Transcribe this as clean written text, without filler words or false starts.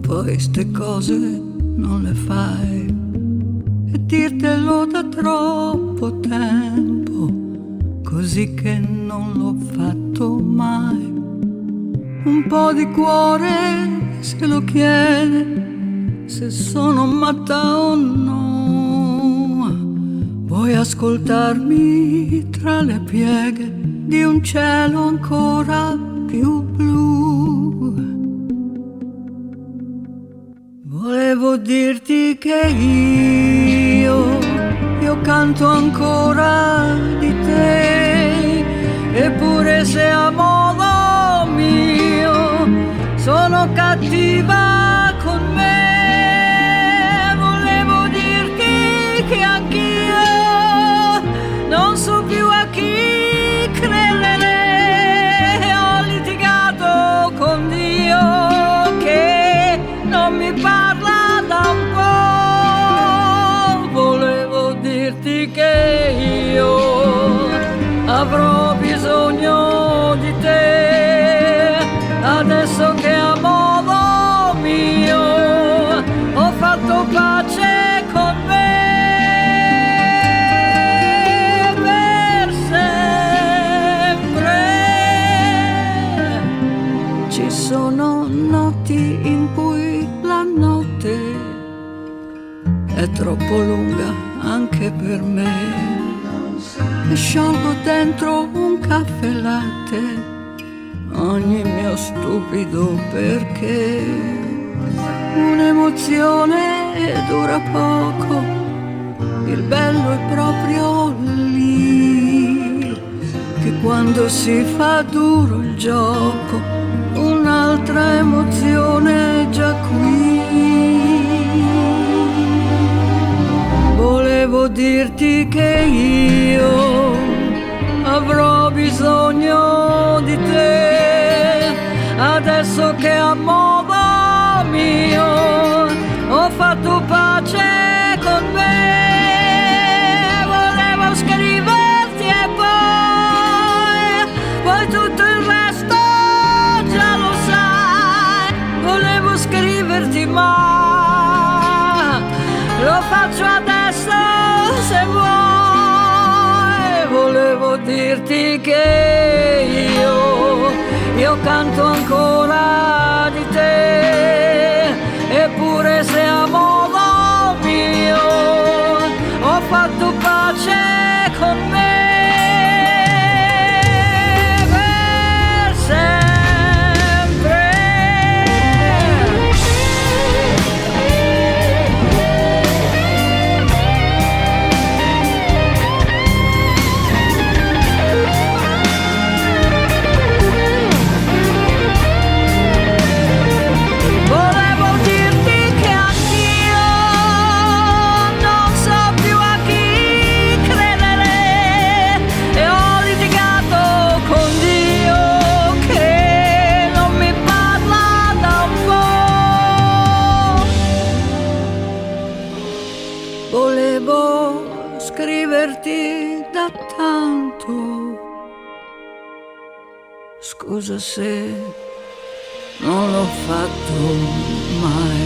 poi ste cose non le fai, e dirtelo da troppo tempo, così che non l'ho fatto mai. Un po' di cuore se lo chiede, se sono matta o no. Vuoi ascoltarmi tra le pieghe di un cielo ancora più blu? Volevo dirti che io canto ancora di te, eppure se a modo mio sono cattiva con me. Volevo dirti che anch'io non so più a chi credere, ho litigato con Dio che non mi parla da un po'. Volevo dirti che io avrò bisogno di te, adesso che a modo mio ho fatto pace con me. Per sempre ci sono notti in cui la notte è troppo lunga anche per me, e sciolgo dentro un caffè latte ogni mio stupido perché. Un'emozione dura poco, il bello è proprio lì, che quando si fa duro il gioco un'altra emozione è già qui. Volevo dirti che io avrò bisogno di te, adesso che a modo mio ho fatto pace con me. Volevo scriverti e poi tutto il resto già lo sai. Volevo scriverti ma lo faccio adesso se vuoi. Volevo dirti che io canto ancora di te, eppure se a modo mio ho fatto pace con me. Per sempre scriverti da tanto. Scusa se non l'ho fatto mai.